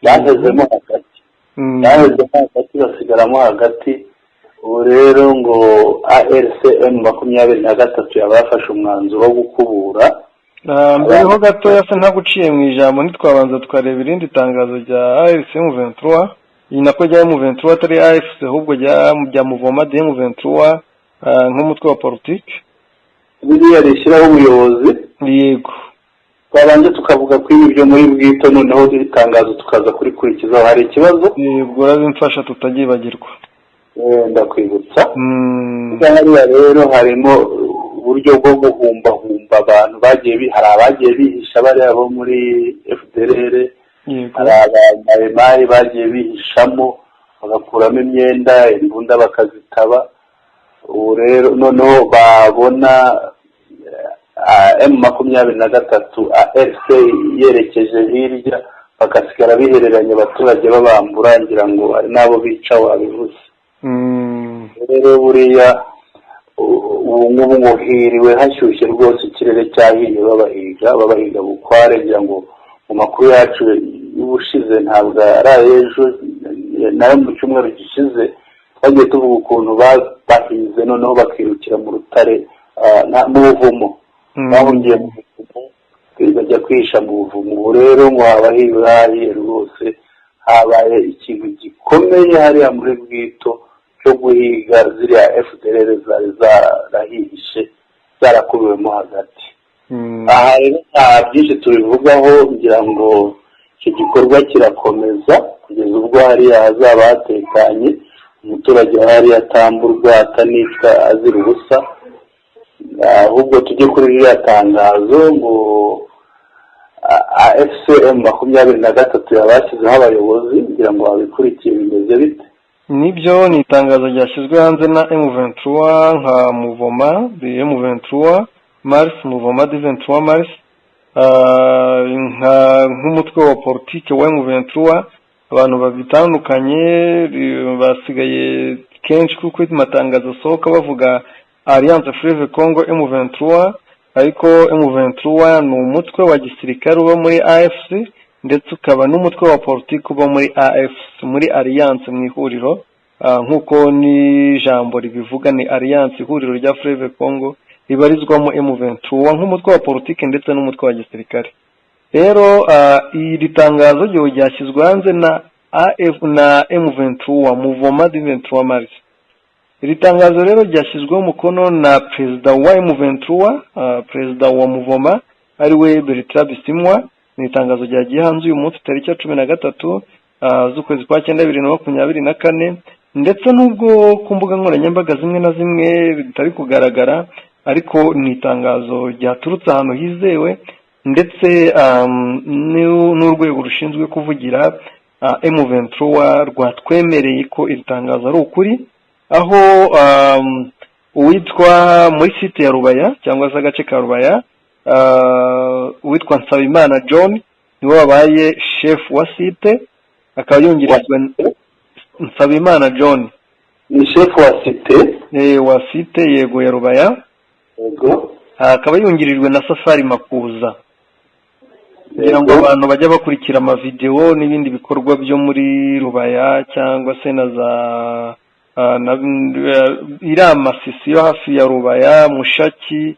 bahezemo hagati. baheze hagati basigaramo hagati. ubu rero ngo ARCM 23 yabafashe umwanzuro wo gukubura. Mbere ho gatoya se ntaguciye mu ijambo ntitwabanza tukareba irindi tangazo rya ARCM 23 iyi nako rya M23 atari AFC ahubwo rya Muvoma de M23 nk'umutwe wa politiki biriya rishyiraho ubuyobozi. Yego, twabanje tukavuga ko ibi byo muri bwito noneho itangazo tukaza kurikurikizaho. hari ikibazo? Yego, urazimfasha tutagibagirwa. Ndakwibutsa hariya rero harimo uburyo bwo guhumbahumba abantu hari abagiye bihisha bariya bo muri FDLR, hari abamayi bagiye bihishamo bagakuramo imyenda imbunda bakazitaba. ubu rero noneho babona M23 AFC yerekeje hirya bagasigara bihereranya abaturage babambura, ngira ngo ari nabo bica wabivuze. rero buriya ubu ngubu muhiriwe hashyushye rwose, ikirere cyahiye babahiga bukware. ngira ngo mu makuru yacu y'ubushize ntabwo ari ejo nayo mu cyumweru gishize twagiye tuvuga ukuntu bahize noneho bakirukira mu rutare mu buvumo, bahungiye mu buvumo bajya kwihisha mu buvumo. ubu rero ngo hahiye rwose, habaye ikintu gikomeye hariya muri bwito cyo guhiga ziriya FDLR zari zarahihishe zarakubiwemo hagati. aha rero nta byinshi tubivugaho, ngira ngo icyo gikorwa kirakomeza kugeza ubwo hariya hazaba hatekanye, umuturage hariya atamburwa atanicwa azira ubusa. ahubwo tujye kuri ririya tangazo ngo AFCM 23 yabashyizeho abayobozi, ngira ngo babikurikiye bimeze bite? Nibyo, ni itangazo ryashyizwe hanze na M23 nka Muvoma de M23 Mars, Muvoma de 23 Mars, nk'umutwe wa politiki wa M23. abantu babitandukanye basigaye kenshi kuko amatangazo asohoka bavuga Alliance Fleuve Congo M23, ariko M23 ni umutwe wa gisirikare uba muri AFC ndetse ukaba n'umutwe wa politiki uba muri AFC, muri Alliance mu ihuriro. nk'uko ni jambo ribivuga, ni Alliance, ihuriro rya Fleuve Congo ribarizwamo M23 nk'umutwe wa politiki ndetse n'umutwe wa gisirikare. rero iri tangazo ryo ryashyizwe hanze na M23 Muvoma de 23 Mars. iri tangazo rero ryashyizweho umukono na perezida wa M23, perezida wa Muvoma ariwe Bertrand Bisimwa. ni itangazo ryagiye hanze uyu munsi tariki 13 z'ukwezi kwa 9 2024, ndetse nubwo ku mbuga nkoranyambaga zimwe na zimwe bitari kugaragara, ariko ni itangazo ryaturutse ahantu hizewe, ndetse n'urwego rushinzwe kuvugira M23 rwatwemereye ko iri tangazo ari ukuri, aho uwitwa muri site ya Rubaya cyangwa se agace ka Rubaya, uwitwa Nsabimana John niwe wabaye chef wa site, akaba yungirijwe Nsabimana John ni chef wa site wa site yego ya Rubaya. yego, akaba yungirijwe na Safari Makuza. kugira ngo abantu bajya bakurikira amavideo n'ibindi bikorwa byo muri Rubaya cyangwa se na za Masisi yo hafi ya Rubaya, Mushaki.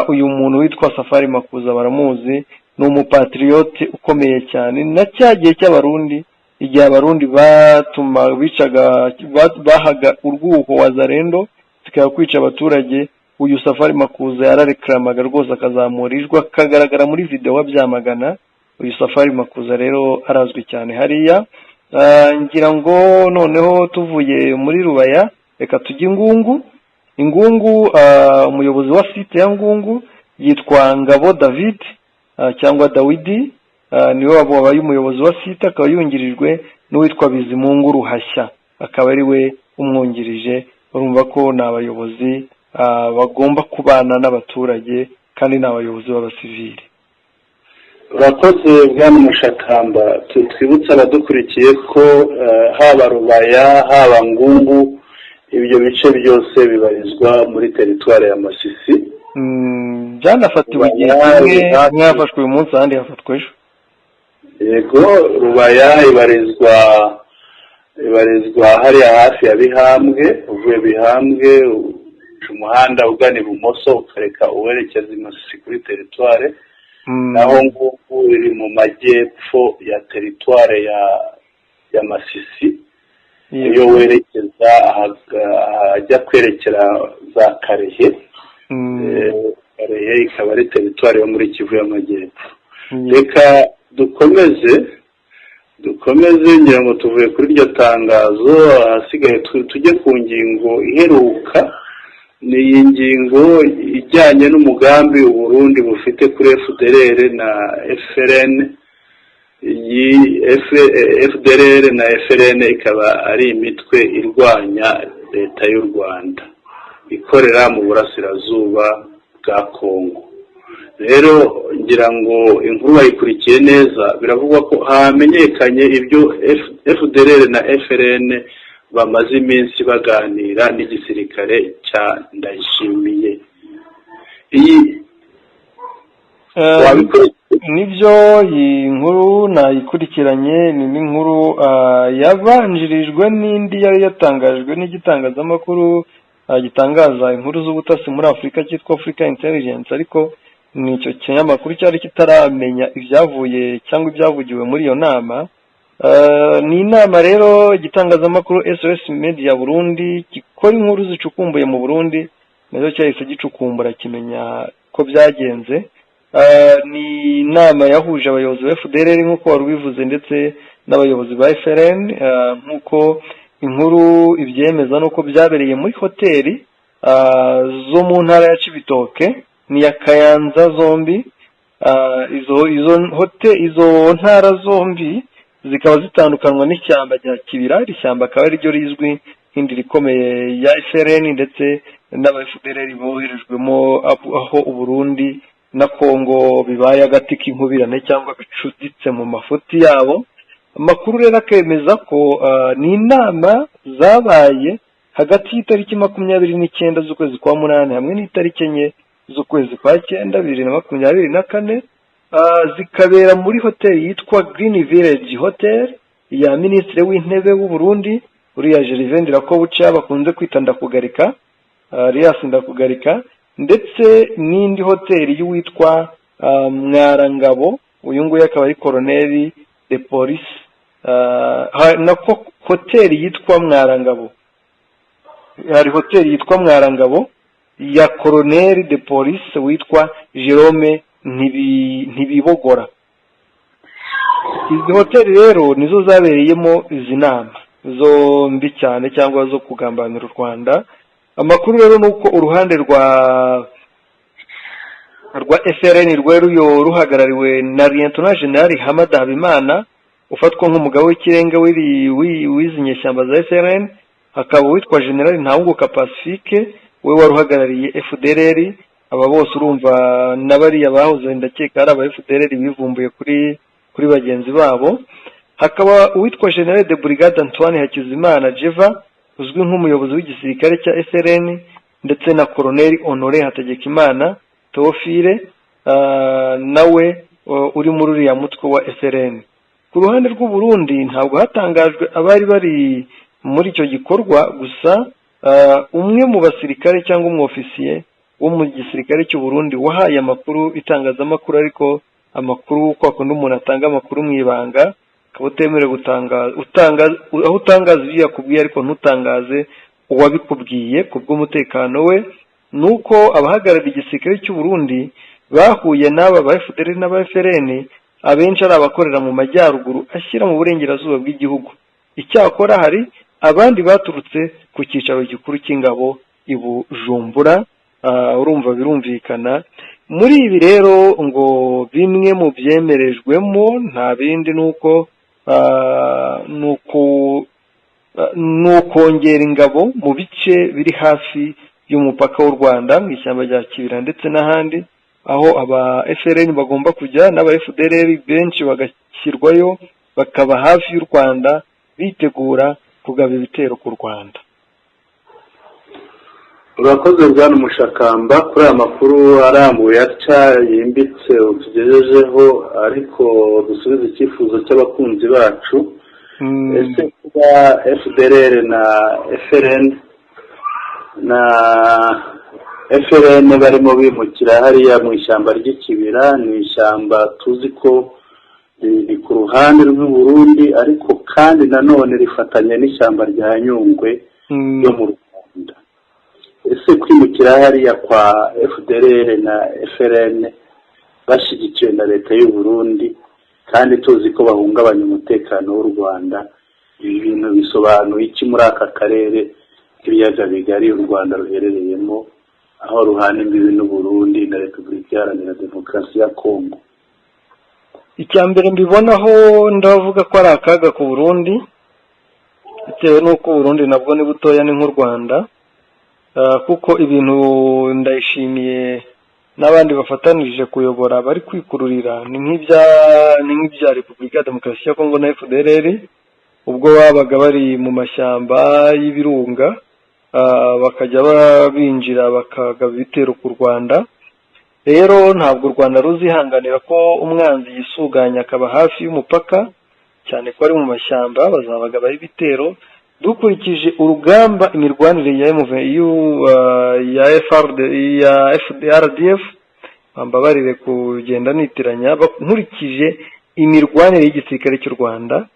uyu muntu witwa Safari Makuza baramuzi, ni umupatriote ukomeye cyane. na cyagiye cy'abarundi, igihe abarundi batuma bicaga bahaga urwuho wa Zarendo zikaba kwica abaturage, uyu Safari Makuza yarareklamaga rwose akazamurijwa, kagaragara muri video byamagana. uyu Safari Makuza rero arazwi cyane hariya. ngira ngo noneho tuvuye muri Rubaya reka tujye Ingungu. umuyobozi wa site ya Ngungu yitwa Ngabo David cyangwa Dawidi, niwe wabaye umuyobozi wa site, akaba yungirijwe n'uwitwa Bizimungu Ruhashya, akaba ari we umwungirije. urumva ko ni abayobozi bagomba kubana n'abaturage kandi ni abayobozi b'abasivili. urakoze bwana Mushakamba. twibutsa abadukurikiye ko haba Rubaya haba Ngungu, ibyo bice byose bibarizwa muri teritwari ya Masisi. byanafatiwe igihe kimwe, hafashwe uyu munsi ahandi hafatwa ejo. yego, Rubaya ibarizwa ibarizwa hariya hafi ya Bihambwe. Uvuye Bihambwe umuhanda ugana ibumoso ukareka uwerekeza i Masisi kuri teritware, naho ngubu iri mu majyepfo ya teritware ya Masisi. Iyo werekeza ahajya kwerekera za Karehe, Karehe ikaba ari teritware yo muri Kivu y'Amajyepfo. Reka dukomeze ngira ngo tuvuye kuri iryo tangazo, hasigaye tujye ku ngingo iheruka. Ni iyi ngingo ijyanye n'umugambi Burundi bufite kuri FDLR na FRN. FDLR na FRN ikaba ari imitwe irwanya leta y'u Rwanda ikorera mu burasirazuba bwa Kongo. Rero ngira ngo inkuru bayikurikiye neza, biravugwa ko hamenyekanye ibyo FDLR na FRN bamaze iminsi baganira n'igisirikare cya Ndayishimiye. Iyi nibyo, iyi nkuru nayikurikiranye, ni n'inkuru yabanjirijwe n'indi yari yatangajwe n'igitangazamakuru gitangaza inkuru z'ubutasi muri Afurika cyitwa Africa Intelligence, ariko nicyo kinyamakuru cyari kitaramenya ibyavuye cyangwa ibyavugiwe muri iyo nama. Ni inama rero igitangazamakuru SOS Media Burundi gikora inkuru zicukumbuye mu Burundi nazo cyahise gicukumbura kimenya ko byagenze. Ni inama yahuje abayobozi ba FDLR nk'uko wari ubivuze ndetse n'abayobozi ba FRN, nk'uko inkuru ibyemeza nuko byabereye muri hoteli zo mu ntara ya Cibitoke n'iya Kayanza zombi. Izo ntara zombi zikaba zitandukanwa n'ishyamba rya Kibira. Iri shyamba akaba ari ryo rizwi nk'indiri ikomeye ya FRN ndetse n'aba FDLR boherejwemo, aho Uburundi na Kongo bibaye agati k'inkubirane cyangwa bicuditse mu mafuti yabo. Amakuru rero akemeza ko ni inama zabaye hagati y'itariki 29 z'ukwezi kwa munani hamwe n'itariki 4 z'ukwezi kwa 9 2024, zikabera muri hoteli yitwa Green Village Hotel ya Minisitiri w'Intebe w'u Burundi uriya Gervais Ndirakobuca bakunze kwita Ndakugarika, Alias Ndakugarika, ndetse n'indi hoteli y'uwitwa Mwarangabo. Uyu nguyu akaba ari Colonel de Police, nako hoteli yitwa Mwarangabo. Hari hoteli yitwa Mwarangabo ya Colonel de Police witwa Jerome Ntibibogora. Izi hoteli rero nizo zabereyemo izi nama zombi cyane cyangwa zo kugambanira u Rwanda. Amakuru rero nuko uruhande rwa FRN rweruyo ruhagarariwe na Lieutenant General Hamada Habimana ufatwa nk'umugabo w'ikirenga w'izi nyeshyamba za FRN, hakaba witwa General Ntahunguka Pacifique we waruhagarariye FDLR. Aba bose urumva n'abariya bahoze ndakeka ari aba FDLR bivumbuye kuri bagenzi babo. Hakaba uwitwa General de Brigade Antoine Hakizimana Jeva uzwi nk'umuyobozi w'igisirikare cya FRN, ndetse na Colonel Honoré Hategekimana Theophile nawe uri muri uriya mutwe wa FRN. Ku ruhande rw'u Burundi ntabwo hatangajwe abari bari muri icyo gikorwa, gusa umwe mu basirikare cyangwa umwofisiye wo mu gisirikare cy'u Burundi wahaye amakuru itangazamakuru, ariko amakuru kwa kundi umuntu atanga amakuru mu ibanga akaba utemerewe gutangaza, aho utangaza ibyo yakubwiye ariko ntutangaze uwabikubwiye ku bw'umutekano we. Nuko abahagarariye igisirikare cy'u Burundi bahuye n'aba ba FDLR n'aba FRN, abenshi ari abakorera mu majyaruguru ashyira mu burengerazuba bw'igihugu. Icyakora hari abandi baturutse ku cyicaro gikuru cy'ingabo i Bujumbura. Urumva birumvikana. Muri ibi rero ngo bimwe mu byemerejwemo nta bindi nuko nukongera ingabo mu bice biri hafi y'umupaka w'u Rwanda mu ishyamba rya Kibira ndetse n'ahandi, aho aba FRN bagomba kujya n'aba FDLR benshi bagashyirwayo bakaba hafi y'u Rwanda bitegura kugaba ibitero ku Rwanda. Urakoze bwana Mushakamba kuri aya makuru arambuye atya yimbitse utugejejeho, ariko dusubize icyifuzo cy'abakunzi bacu. ese kuba FDLR na FRN barimo bimukira hariya mu ishyamba ry'ikibira, ni ishyamba tuzi ko riri ku ruhande rw'u Burundi ariko kandi nanone rifatanye n'ishyamba rya Nyungwe yo mu Rwanda. Ese kwimukira hariya kwa FDLR na FRN bashyigikiwe na leta y'u Burundi kandi tuzi ko bahungabanya umutekano w'u Rwanda, ibi bintu bisobanuye iki muri aka karere k'ibiyaga bigari u Rwanda ruherereyemo, aho ruhana imbibi n'u Burundi na Repubulika Iharanira Demokarasi ya Kongo? icya mbere mbibonaho ndavuga ko ari akaga ku Burundi, bitewe n'uko Burundi nabwo ni butoya ni nk'u Rwanda, kuko ibintu ndayishimiye n'abandi bafatanije kuyobora bari kwikururira ni nk'ibya Repubulika ya Demokarasi ya Kongo na FDLR, ubwo babaga bari mu mashyamba y'ibirunga bakajya binjira bakagaba ibitero ku Rwanda. Rero ntabwo u Rwanda ruzihanganira ko umwanzi yisuganya akaba hafi y'umupaka, cyane ko ari mu mashyamba, bazabagabaho ibitero. Dukurikije urugamba imirwanire ya FDRDF, bambabarire kugenda nitiranya, nkurikije imirwanire y'igisirikare cy'u Rwanda,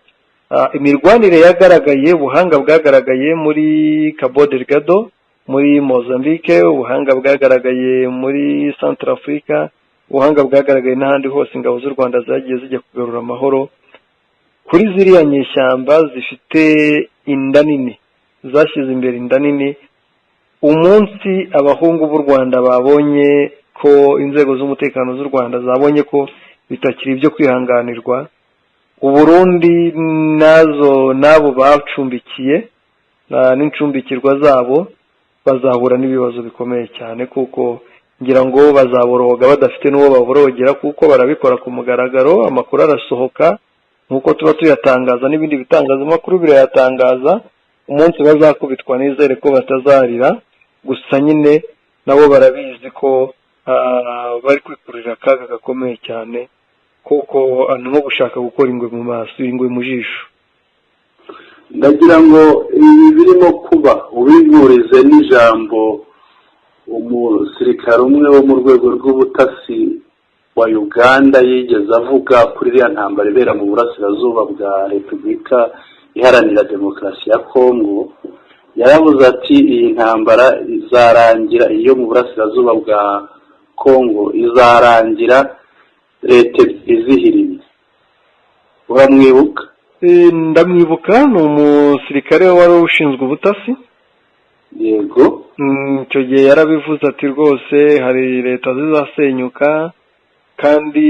imirwanire yagaragaye, ubuhanga bwagaragaye muri Cabo Delgado muri Mozambique, ubuhanga bwagaragaye muri Centrafrica, ubuhanga bwagaragaye n'ahandi hose ingabo z'u Rwanda zagiye zijya kugarura amahoro kuri ziriya nyeshyamba zifite inda nini, zashyize imbere inda nini. Umunsi abahungu b'u Rwanda babonye ko inzego z'umutekano z'u Rwanda zabonye ko bitakiri ibyo kwihanganirwa, Uburundi nabo bacumbikiye n'incumbikirwa zabo bazahura n'ibibazo bikomeye cyane, kuko ngira ngo bazaboroga badafite n'uwo baborogera, kuko barabikora ku mugaragaro, amakuru arasohoka nk'uko tuba tuyatangaza, n'ibindi bitangazamakuru birayatangaza. Umunsi bazakubitwa nizere ko batazarira, gusa nyine nabo barabizi ko bari kwikurira akaga gakomeye cyane, kuko nko gushaka gukora ingwe mu maso, ingwe mu jisho. Ndagira ngo ibi birimo kuba ubivurize n'ijambo umusirikare umwe wo mu rwego rw'ubutasi wa Uganda yigeze avuga kuri iriya ntambara ibera mu burasirazuba bwa Repubulika Iharanira Demokarasi ya Kongo. Yaravuze ati iyi ntambara izarangira, iyo mu burasirazuba bwa Kongo izarangira leta izihirime. Uramwibuka? Ndamwibuka, ni umusirikare wari ushinzwe ubutasi. Yego. Icyo gihe yarabivuze ati rwose hari leta zizasenyuka, kandi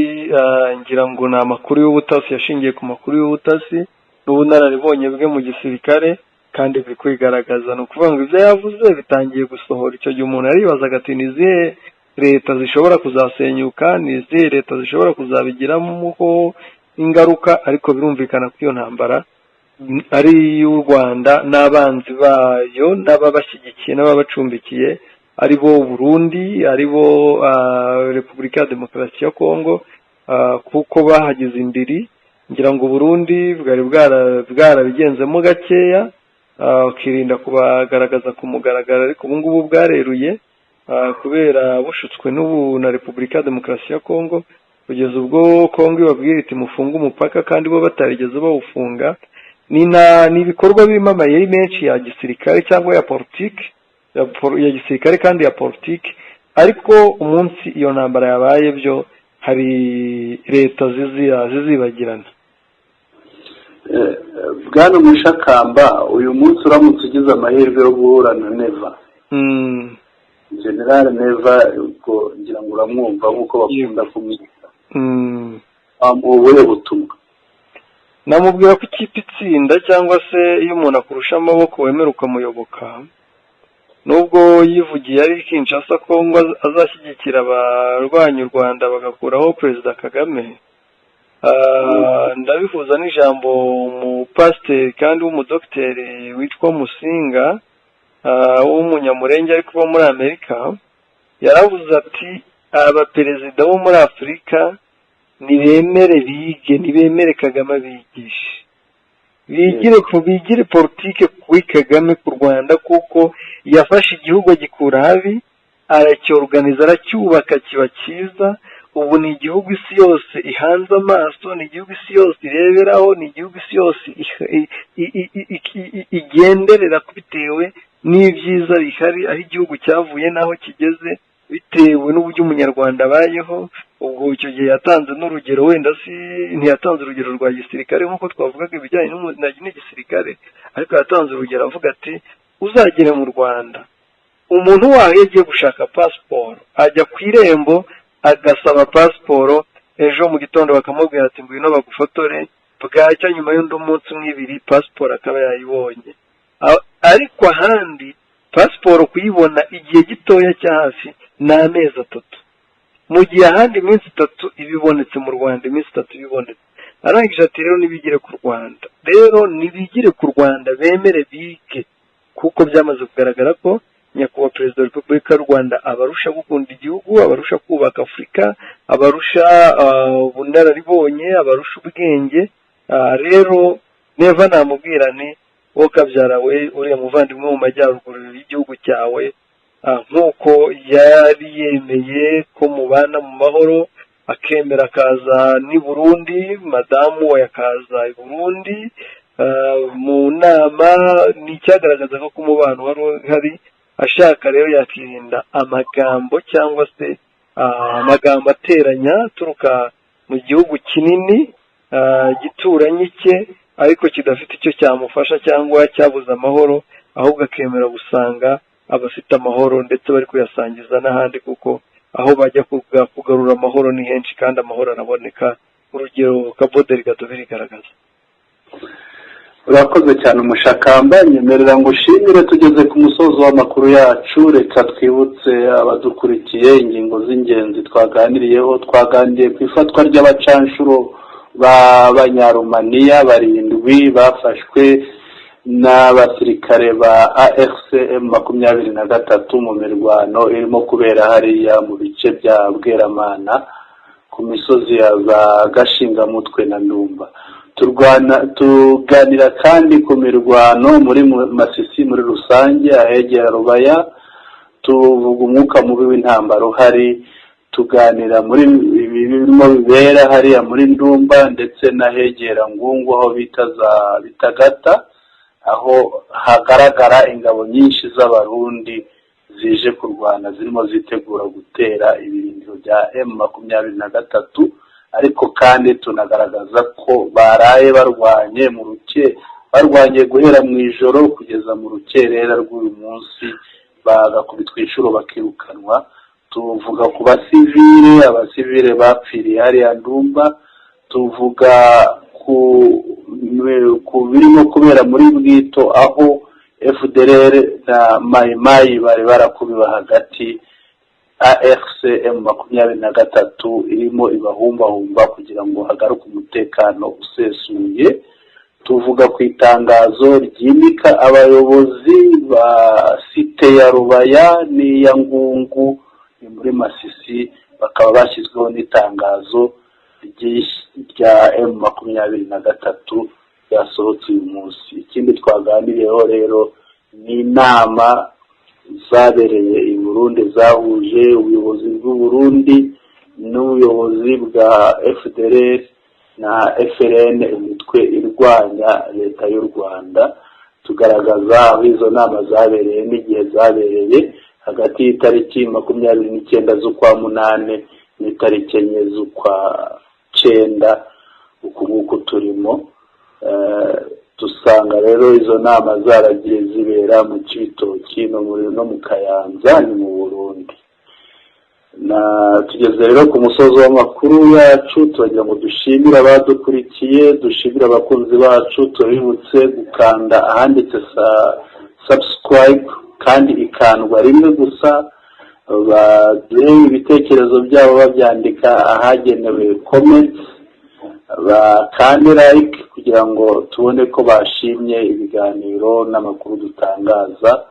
ngira ngo ni amakuru y'ubutasi, yashingiye ku makuru y'ubutasi n'ubunararibonye bwe mu gisirikare, kandi biri kwigaragaza. Ni ukuvuga ngo ibyo yavuze bitangiye gusohora. Icyo gihe umuntu yaribazaga ati ni izihe leta zishobora kuzasenyuka, ni izihe leta zishobora kuzabigiramo ingaruka, ariko birumvikana ko iyo ntambara ari iy'u Rwanda n'abanzi bayo n'ababashyigikiye n'ababacumbikiye, ari bo Burundi, ari bo Repubulika ya Demokarasi ya Kongo, kuko bahagize indiri. Ngira ngo Burundi bwari bwarabigenzemo gakeya, ukirinda kubagaragaza ku mugaragaro, ariko ubu ngubu bwareruye kubera bushutswe n'ubu na Repubulika ya Demokarasi ya Kongo, kugeza ubwo Kongo ibabwira iti mufunge umupaka, kandi bo batarigeze bawufunga. Ni ibikorwa birimo amayeri menshi ya gisirikare cyangwa ya politiki, ya gisirikare kandi ya politiki, ariko umunsi iyo ntambara yabaye byo hari leta zizibagirana. Bwana Mushakamba, uyu munsi uramutse ugize amahirwe yo guhura na Neva, General Neva, ubwo ngira ngo uramwumva nk'uko bakunda kumwita, ubuhe butumwa? Namubwira ko ikipe itsinda, cyangwa se iyo umuntu akurusha amaboko wemera ukamuyoboka, nubwo yivugiye ari Kinshasa ko ngo azashyigikira abarwanya u Rwanda bagakuraho Perezida Kagame, ndabifuza n'ijambo umupasiteri kandi w'umudokiteri witwa Musinga w'umunyamurenge ariko uba muri Amerika, yaravuze ati abaperezida bo muri Afurika nibemere bige, nibemere Kagame abigishe. bigire politike kuri Kagame ku Rwanda, kuko yafashe igihugu agikura habi, aracyorganiza, aracyubaka, kiba cyiza. Ubu ni igihugu isi yose ihanze amaso, ni igihugu isi yose ireberaho, ni igihugu isi yose igenderera bitewe n'ibyiza bihari, aho igihugu cyavuye n'aho kigeze bitewe n'uburyo umunyarwanda abayeho. Ubwo icyo gihe yatanze n'urugero, wenda ntiyatanze urugero rwa gisirikare nk'uko twavugaga ibijyanye n'igisirikare, ariko yatanze urugero avuga ati uzagere mu Rwanda, umuntu waho yagiye gushaka pasiporo ajya ku irembo agasaba pasiporo, ejo mu gitondo bakamubwira ati ngwino bagufotore, bwacya nyuma y'undi munsi umwe ibiri pasiporo akaba yayibonye. Ariko ahandi pasiporo kuyibona igihe gitoya cya hafi ni amezi 3, mu gihe ahandi iminsi 3 ibibonetse, mu Rwanda iminsi 3 ibibonetse. Arangije ati rero nibigire ku Rwanda, bemere bige, kuko byamaze kugaragara ko nyakubahwa perezida wa Repubulika y'u Rwanda abarusha gukunda igihugu, abarusha kubaka Afurika, abarusha ubunararibonye, abarusha ubwenge. Rero neva namubwira ni wowe kabyara we, uriya muvandimwe mu majyaruguru y'igihugu cyawe, nk'uko yari yemeye ko mubana mu mahoro, akemera akaza n'i Burundi, madamu we akaza i Burundi mu nama, ni icyagaragaza ko umubano wari uhari. Ashaka rero yakirinda amagambo cyangwa se amagambo ateranya aturuka mu gihugu kinini gituranye cye, ariko kidafite icyo cyamufasha cyangwa cyabuze amahoro, ahubwo akemera gusanga abafite amahoro ndetse bari kuyasangiza n'ahandi, kuko aho bajya kugarura amahoro ni henshi kandi amahoro araboneka. Urugero Cabo Delgado birigaragaza. Urakoze cyane Umushakamba, nyemerera ngo ushimire. Tugeze ku musozo w'amakuru yacu, reka twibutse abadukurikiye ingingo z'ingenzi twaganiriyeho. Twaganiriye ku ifatwa ry'abacanshuro b'Abanyarumaniya 7 bafashwe n'abasirikare ba AFCM 23 mu mirwano irimo kubera hariya mu bice bya Bweramana ku misozi ya za Gashingamutwe na Ndumba. Tuganira kandi ku mirwano muri Masisi muri rusange, ahegera Rubaya, tuvuga umwuka mubi w'intambara uhari, tuganira muri birimo bibera hariya muri Ndumba ndetse n'ahegera Ngungu aho bita za Bitagata, aho hagaragara ingabo nyinshi z'abarundi zije kurwana, zirimo zitegura gutera ibirindiro bya M23. Ariko kandi tunagaragaza ko baraye barwanye barwanye guhera mu ijoro kugeza mu rukerera rw'uyu munsi, bagakubitwa inshuro bakirukanwa. Tuvuga ku abasivile bapfiriye hariya Ndumba, tuvuga ku birimo kubera muri Bwito, aho FDLR na Mayimayi bari barakubiba hagati, AFCM 23 irimo ibahumbahumba kugira ngo hagaruke umutekano usesuye. Tuvuga ku itangazo ryimika abayobozi ba site ya Rubaya n'iya Ngungu muri Masisi, bakaba bashyizweho n'itangazo rya M23 ryasohotse uyu munsi. Ikindi twaganiriyeho rero ni inama zabereye i Burundi zahuje ubuyobozi bw'u Burundi n'ubuyobozi bwa FDLR na FRN, imitwe irwanya leta y'u Rwanda. Tugaragaza aho izo nama zabereye n'igihe zabereye, hagati y'itariki 29 z'ukwa 8 n'itariki 4 z'ukwa 9 uku turimo. Dusanga rero izo nama zaragiye zibera mu Cibitoki no mu Kayanza ni mu Burundi. Tugeze rero ku musozo w'amakuru yacu, turagira ngo dushimire abadukurikiye, dushimire abakunzi bacu, tuributse gukanda ahanditse subscribe kandi ikandwa rimwe gusa, baduhe ibitekerezo byabo babyandika ahagenewe comments, bakande like kugira ngo tubone ko bashimye ibiganiro n'amakuru dutangaza,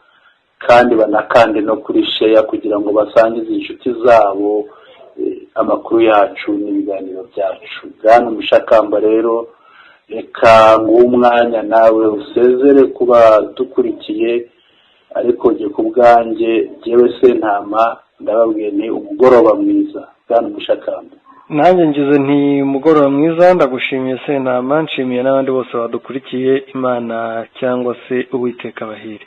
kandi banakande no kuri share kugira ngo basangize inshuti zabo amakuru yacu n'ibiganiro byacu. Bwana Umushakamba rero reka nguhe umwanya nawe usezere kuba dukurikiye, ariko njye ku bwanjye jyewe Sentama ndababwiye ni umugoroba mwiza bwana Mushakamba. nanjye ngize nti umugoroba mwiza, ndagushimiye Sentama, nshimiye n'abandi bose badukurikiye. Imana cyangwa se Uwiteka abahire.